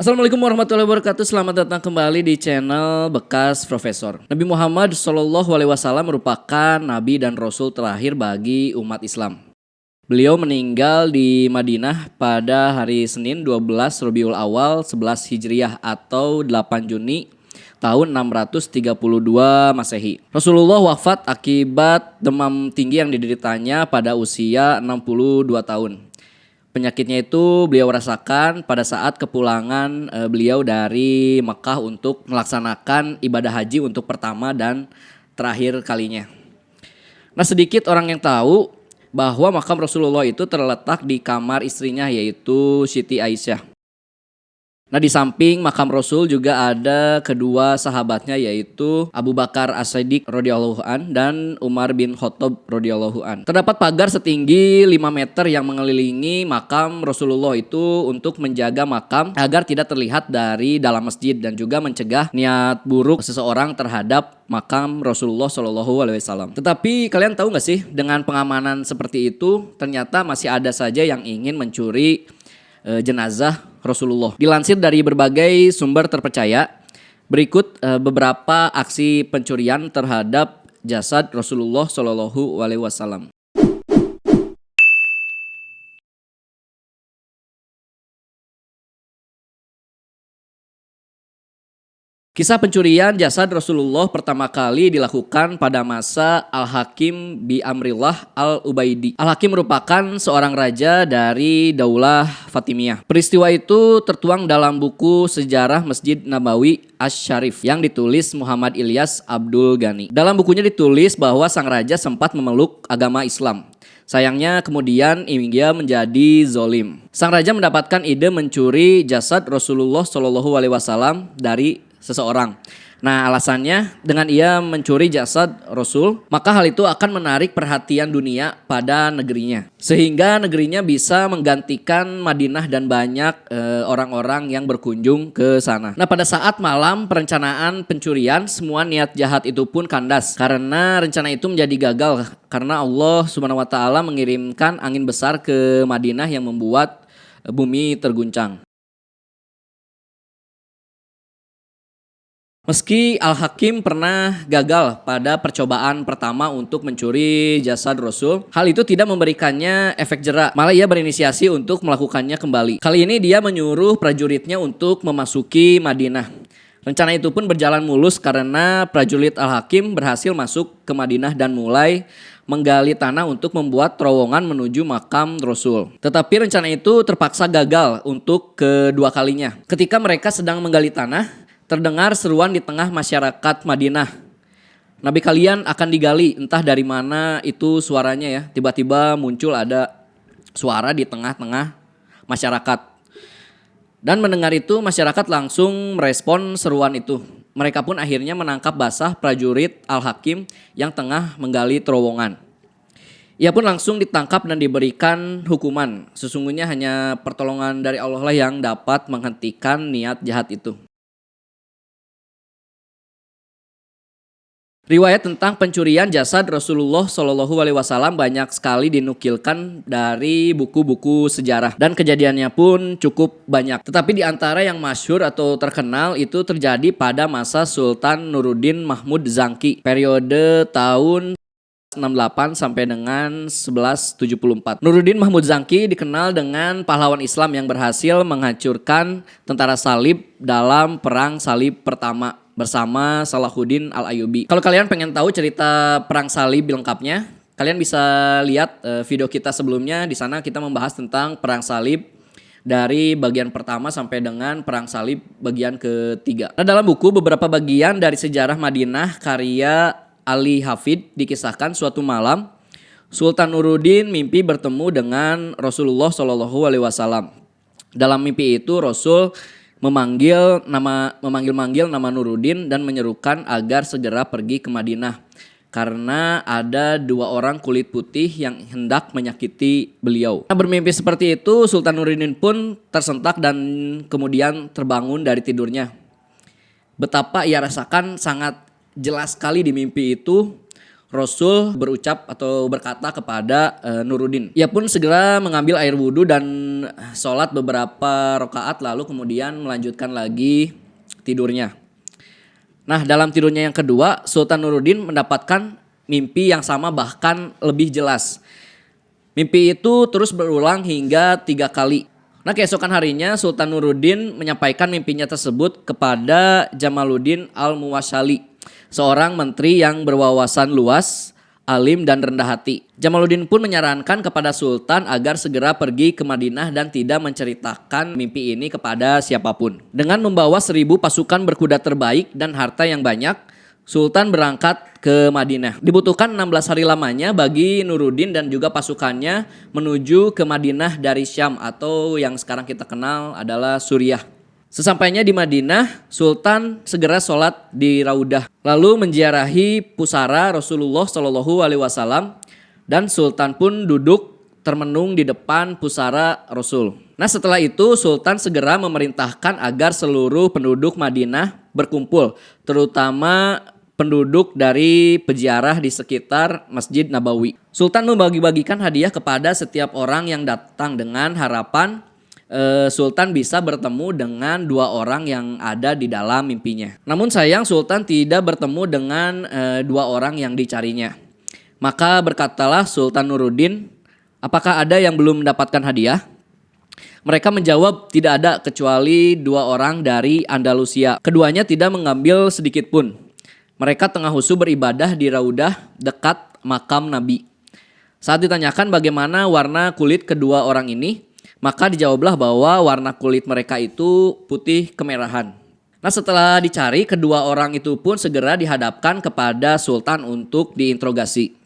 Assalamualaikum warahmatullahi wabarakatuh. Selamat datang kembali di channel Bekas Profesor. Nabi Muhammad SAW merupakan nabi dan rasul terakhir bagi umat Islam. Beliau meninggal di Madinah pada hari Senin 12 Rabiul Awal 11 Hijriah atau 8 Juni tahun 632 Masehi. Rasulullah wafat akibat demam tinggi yang dideritanya pada usia 62 tahun. Penyakitnya itu beliau rasakan pada saat kepulangan beliau dari Mekah untuk melaksanakan ibadah haji untuk pertama dan terakhir kalinya. Nah, sedikit orang yang tahu bahwa makam Rasulullah itu terletak di kamar istrinya yaitu Siti Aisyah. Nah, di samping makam Rasul juga ada kedua sahabatnya yaitu Abu Bakar As-Siddiq radhiyallahu an dan Umar bin Khattab radhiyallahu an. Terdapat pagar setinggi 5 meter yang mengelilingi makam Rasulullah itu untuk menjaga makam agar tidak terlihat dari dalam masjid dan juga mencegah niat buruk seseorang terhadap makam Rasulullah SAW. Tetapi kalian tahu gak sih, dengan pengamanan seperti itu ternyata masih ada saja yang ingin mencuri jenazah Rasulullah. Dilansir dari berbagai sumber terpercaya, berikut beberapa aksi pencurian terhadap jasad Rasulullah SAW. Kisah pencurian jasad Rasulullah pertama kali dilakukan pada masa Al-Hakim bi Amrillah Al-Ubaidi. Al-Hakim merupakan seorang raja dari Daulah Fatimiyah. Peristiwa itu tertuang dalam buku sejarah Masjid Nabawi Asy-Syarif yang ditulis Muhammad Ilyas Abdul Ghani. Dalam bukunya ditulis bahwa sang raja sempat memeluk agama Islam. Sayangnya kemudian ia menjadi zolim. Sang raja mendapatkan ide mencuri jasad Rasulullah SAW dari seseorang. Nah, alasannya dengan ia mencuri jasad Rasul, maka hal itu akan menarik perhatian dunia pada negerinya. Sehingga negerinya bisa menggantikan Madinah dan banyak orang-orang yang berkunjung ke sana. Nah, pada saat malam perencanaan pencurian, semua niat jahat itu pun kandas. Karena rencana itu menjadi gagal karena Allah Subhanahu wa taala mengirimkan angin besar ke Madinah yang membuat bumi terguncang. Meski Al-Hakim pernah gagal pada percobaan pertama untuk mencuri jasad Rasul, hal itu tidak memberikannya efek jera, malah ia berinisiasi untuk melakukannya kembali. Kali ini dia menyuruh prajuritnya untuk memasuki Madinah. Rencana itu pun berjalan mulus karena prajurit Al-Hakim berhasil masuk ke Madinah dan mulai menggali tanah untuk membuat terowongan menuju makam Rasul. Tetapi rencana itu terpaksa gagal untuk kedua kalinya. Ketika mereka sedang menggali tanah, terdengar seruan di tengah masyarakat Madinah. Nabi kalian akan digali, entah dari mana itu suaranya ya. Tiba-tiba muncul ada suara di tengah-tengah masyarakat. Dan mendengar itu masyarakat langsung merespon seruan itu. Mereka pun akhirnya menangkap basah prajurit Al-Hakim yang tengah menggali terowongan. Ia pun langsung ditangkap dan diberikan hukuman. Sesungguhnya hanya pertolongan dari Allah lah yang dapat menghentikan niat jahat itu. Riwayat tentang pencurian jasad Rasulullah SAW banyak sekali dinukilkan dari buku-buku sejarah dan kejadiannya pun cukup banyak. Tetapi di antara yang masyhur atau terkenal itu terjadi pada masa Sultan Nuruddin Mahmud Zangki periode tahun 68 sampai dengan 1174. Nuruddin Mahmud Zangki dikenal dengan pahlawan Islam yang berhasil menghancurkan tentara salib dalam perang salib pertama bersama Salahuddin Al-Ayyubi. Kalau kalian pengen tahu cerita perang salib lengkapnya, kalian bisa lihat video kita sebelumnya. Di sana kita membahas tentang perang salib dari bagian pertama sampai dengan perang salib bagian ketiga. Nah, dalam buku beberapa bagian dari sejarah Madinah karya Ali Hafid dikisahkan suatu malam Sultan Nuruddin mimpi bertemu dengan Rasulullah SAW. Dalam mimpi itu Rasul memanggil nama Nuruddin dan menyerukan agar segera pergi ke Madinah karena ada 2 orang kulit putih yang hendak menyakiti beliau. Nah, bermimpi seperti itu Sultan Nuruddin pun tersentak dan kemudian terbangun dari tidurnya. Betapa ia rasakan sangat jelas sekali di mimpi itu Rasul berucap atau berkata kepada Nuruddin. Ia pun segera mengambil air wudhu dan sholat beberapa rakaat lalu kemudian melanjutkan lagi tidurnya. Nah, dalam tidurnya yang kedua, Sultan Nuruddin mendapatkan mimpi yang sama bahkan lebih jelas. Mimpi itu terus berulang hingga 3 kali. Nah, keesokan harinya Sultan Nuruddin menyampaikan mimpinya tersebut kepada Jamaluddin Al-Muwasyali, seorang menteri yang berwawasan luas, alim dan rendah hati. Jamaluddin pun menyarankan kepada Sultan agar segera pergi ke Madinah dan tidak menceritakan mimpi ini kepada siapapun. Dengan membawa 1.000 pasukan berkuda terbaik dan harta yang banyak, Sultan berangkat ke Madinah. Dibutuhkan 16 hari lamanya bagi Nuruddin dan juga pasukannya menuju ke Madinah dari Syam atau yang sekarang kita kenal adalah Suriah. Sesampainya di Madinah, Sultan segera sholat di Raudah, lalu menziarahi pusara Rasulullah SAW dan Sultan pun duduk termenung di depan pusara Rasul. Nah, setelah itu Sultan segera memerintahkan agar seluruh penduduk Madinah berkumpul, terutama penduduk dari peziarah di sekitar Masjid Nabawi. Sultan membagi-bagikan hadiah kepada setiap orang yang datang dengan harapan Sultan bisa bertemu dengan 2 orang yang ada di dalam mimpinya. Namun sayang Sultan tidak bertemu dengan 2 orang yang dicarinya. Maka berkatalah Sultan Nuruddin, apakah ada yang belum mendapatkan hadiah? Mereka menjawab tidak ada kecuali 2 orang dari Andalusia. Keduanya tidak mengambil sedikit pun. Mereka tengah husu beribadah di Raudah dekat makam Nabi. Saat ditanyakan bagaimana warna kulit kedua orang ini, maka dijawablah bahwa warna kulit mereka itu putih kemerahan. Nah, setelah dicari, kedua orang itu pun segera dihadapkan kepada Sultan untuk diinterogasi.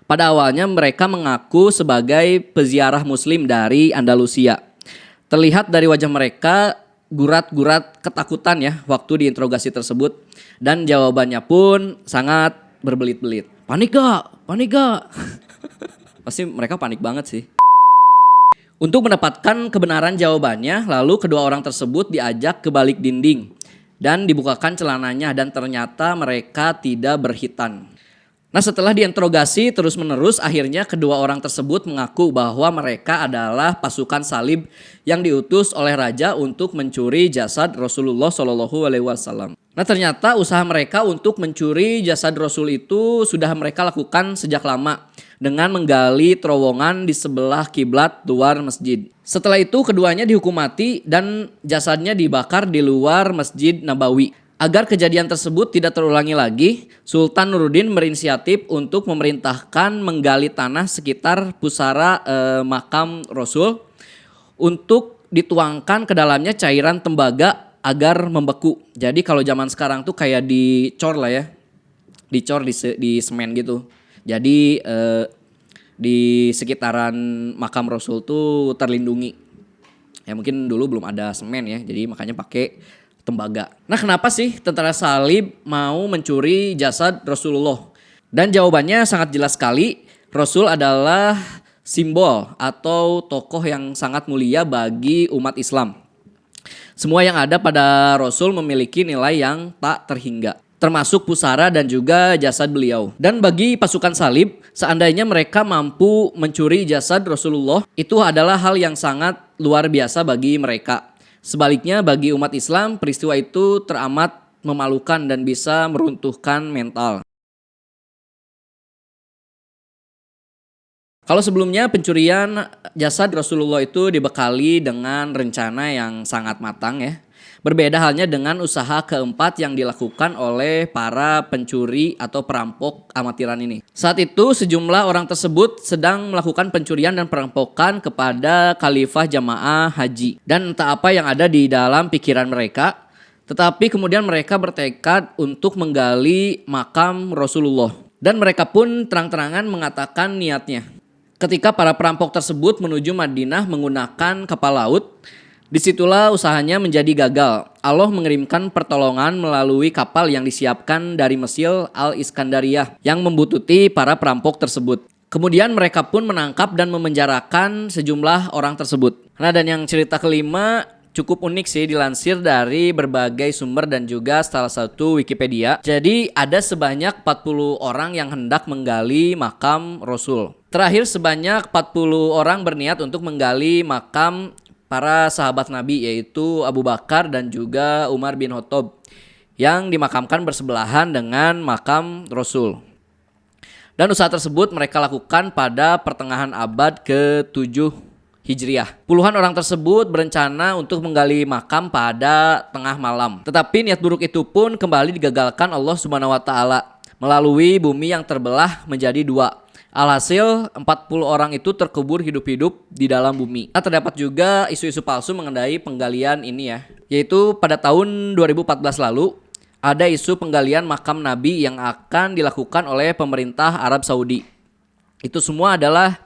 Pada awalnya mereka mengaku sebagai peziarah muslim dari Andalusia. Terlihat dari wajah mereka gurat-gurat ketakutan ya waktu diinterogasi tersebut. Dan jawabannya pun sangat berbelit-belit. Panik gak? Panik gak? Pasti mereka panik banget sih. Untuk mendapatkan kebenaran jawabannya, lalu kedua orang tersebut diajak ke balik dinding dan dibukakan celananya dan ternyata mereka tidak berkhitan. Nah, setelah diinterogasi terus-menerus, akhirnya kedua orang tersebut mengaku bahwa mereka adalah pasukan salib yang diutus oleh raja untuk mencuri jasad Rasulullah SAW. Nah, ternyata usaha mereka untuk mencuri jasad Rasul itu sudah mereka lakukan sejak lama dengan menggali terowongan di sebelah kiblat luar masjid. Setelah itu keduanya dihukum mati dan jasadnya dibakar di luar Masjid Nabawi. Agar kejadian tersebut tidak terulangi lagi, Sultan Nuruddin berinisiatif untuk memerintahkan menggali tanah sekitar pusara makam Rasul untuk dituangkan ke dalamnya cairan tembaga agar membeku. Jadi kalau zaman sekarang tuh kayak dicor lah ya, dicor di semen gitu. Jadi di sekitaran makam Rasul tuh terlindungi. Ya mungkin dulu belum ada semen ya, jadi makanya pakai tembaga. Nah, kenapa sih tentara salib mau mencuri jasad Rasulullah? Dan jawabannya sangat jelas sekali. Rasul adalah simbol atau tokoh yang sangat mulia bagi umat Islam. Semua yang ada pada Rasul memiliki nilai yang tak terhingga, termasuk pusara dan juga jasad beliau. Dan bagi pasukan salib, seandainya mereka mampu mencuri jasad Rasulullah, itu adalah hal yang sangat luar biasa bagi mereka. Sebaliknya bagi umat Islam, peristiwa itu teramat memalukan dan bisa meruntuhkan mental. Kalau sebelumnya pencurian jasad Rasulullah itu dibekali dengan rencana yang sangat matang ya. Berbeda halnya dengan usaha keempat yang dilakukan oleh para pencuri atau perampok amatiran ini. Saat itu sejumlah orang tersebut sedang melakukan pencurian dan perampokan kepada Khalifah Jamaah Haji. Dan entah apa yang ada di dalam pikiran mereka, tetapi kemudian mereka bertekad untuk menggali makam Rasulullah. Dan mereka pun terang-terangan mengatakan niatnya. Ketika para perampok tersebut menuju Madinah menggunakan kapal laut, disitulah usahanya menjadi gagal. Allah mengirimkan pertolongan melalui kapal yang disiapkan dari Mesir Al-Iskandariyah yang membuntuti para perampok tersebut. Kemudian mereka pun menangkap dan memenjarakan sejumlah orang tersebut. Nah, dan yang cerita kelima, cukup unik sih, dilansir dari berbagai sumber dan juga salah satu Wikipedia. Jadi ada sebanyak 40 orang yang hendak menggali makam Rasul. Terakhir sebanyak 40 orang berniat untuk menggali makam para sahabat Nabi, yaitu Abu Bakar dan juga Umar bin Khattab, yang dimakamkan bersebelahan dengan makam Rasul. Dan usaha tersebut mereka lakukan pada pertengahan abad ke-7 Hijriah. Puluhan orang tersebut berencana untuk menggali makam pada tengah malam. Tetapi niat buruk itu pun kembali digagalkan Allah Subhanahu wa taala melalui bumi yang terbelah menjadi dua. Alhasil 40 orang itu terkubur hidup-hidup di dalam bumi. Nah, terdapat juga isu-isu palsu mengenai penggalian ini ya. Yaitu pada tahun 2014 lalu ada isu penggalian makam Nabi yang akan dilakukan oleh pemerintah Arab Saudi. Itu semua adalah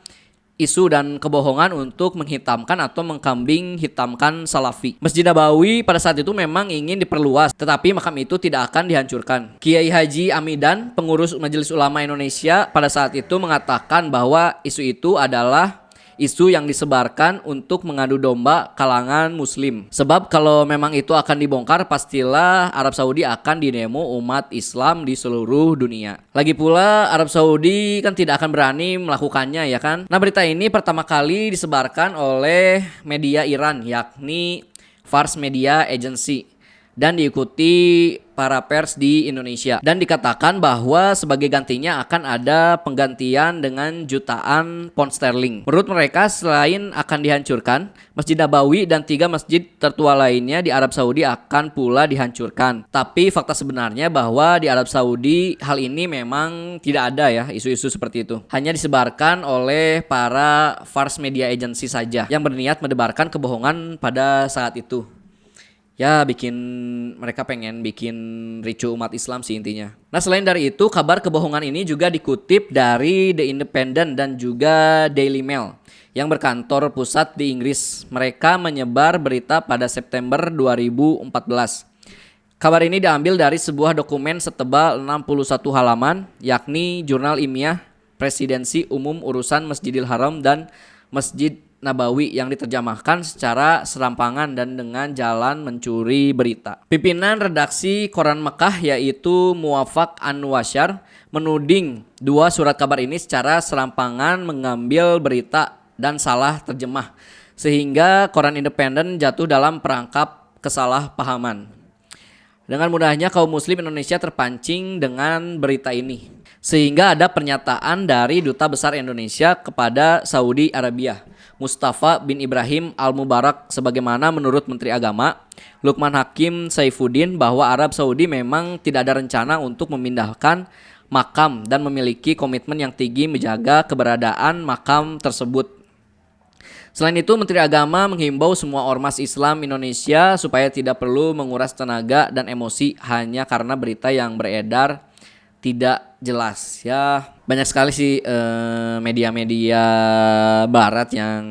isu dan kebohongan untuk menghitamkan atau mengkambing hitamkan Salafi. Masjid Nabawi pada saat itu memang ingin diperluas, tetapi makam itu tidak akan dihancurkan. Kiai Haji Amidan, pengurus Majelis Ulama Indonesia, pada saat itu mengatakan bahwa isu itu adalah isu yang disebarkan untuk mengadu domba kalangan muslim. Sebab kalau memang itu akan dibongkar, pastilah Arab Saudi akan didemo umat Islam di seluruh dunia. Lagi pula Arab Saudi kan tidak akan berani melakukannya ya kan. Nah, berita ini pertama kali disebarkan oleh media Iran, yakni Fars Media Agency, dan diikuti para pers di Indonesia. Dan dikatakan bahwa sebagai gantinya akan ada penggantian dengan jutaan pound sterling. Menurut mereka, selain akan dihancurkan, Masjid Nabawi dan 3 masjid tertua lainnya di Arab Saudi akan pula dihancurkan. Tapi fakta sebenarnya bahwa di Arab Saudi hal ini memang tidak ada ya, isu-isu seperti itu. Hanya disebarkan oleh para Fars Media Agency saja yang berniat mendebarkan kebohongan pada saat itu. Ya, mereka pengen bikin ricu umat Islam sih intinya. Nah, selain dari itu, kabar kebohongan ini juga dikutip dari The Independent dan juga Daily Mail yang berkantor pusat di Inggris. Mereka menyebar berita pada September 2014. Kabar ini diambil dari sebuah dokumen setebal 61 halaman, yakni Jurnal Ilmiah Presidensi Umum Urusan Masjidil Haram dan Masjid Nabawi yang diterjemahkan secara serampangan dan dengan jalan mencuri berita. Pimpinan redaksi Koran Mekah yaitu Muwafaq An-Nuwasyar menuding 2 surat kabar ini secara serampangan mengambil berita dan salah terjemah, sehingga Koran Independen jatuh dalam perangkap kesalahpahaman. Dengan mudahnya kaum muslim Indonesia terpancing dengan berita ini, sehingga ada pernyataan dari Duta Besar Indonesia kepada Saudi Arabia, Mustafa bin Ibrahim Al-Mubarak, sebagaimana menurut Menteri Agama Lukman Hakim Saifuddin bahwa Arab Saudi memang tidak ada rencana untuk memindahkan makam dan memiliki komitmen yang tinggi menjaga keberadaan makam tersebut. Selain itu, Menteri Agama menghimbau semua ormas Islam Indonesia supaya tidak perlu menguras tenaga dan emosi hanya karena berita yang beredar tidak jelas. Ya, banyak sekali sih media-media barat yang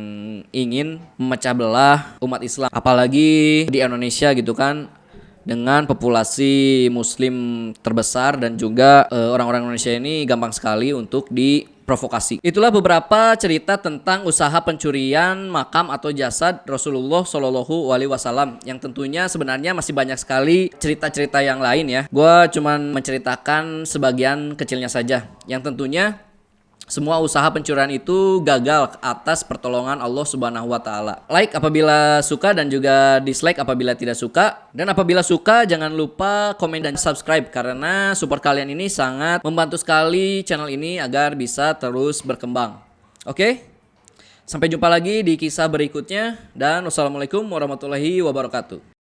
ingin memecah belah umat Islam, apalagi di Indonesia gitu kan, dengan populasi muslim terbesar dan juga orang-orang Indonesia ini gampang sekali untuk diprovokasi. Itulah beberapa cerita tentang usaha pencurian makam atau jasad Rasulullah Shallallahu Alaihi Wasallam, yang tentunya sebenarnya masih banyak sekali cerita-cerita yang lain ya. Gua cuman menceritakan sebagian kecilnya saja, yang tentunya semua usaha pencurian itu gagal atas pertolongan Allah Subhanahu wa taala. Like apabila suka dan juga dislike apabila tidak suka. Dan apabila suka jangan lupa komen dan subscribe, karena support kalian ini sangat membantu sekali channel ini agar bisa terus berkembang. Oke? Sampai jumpa lagi di kisah berikutnya dan wassalamualaikum warahmatullahi wabarakatuh.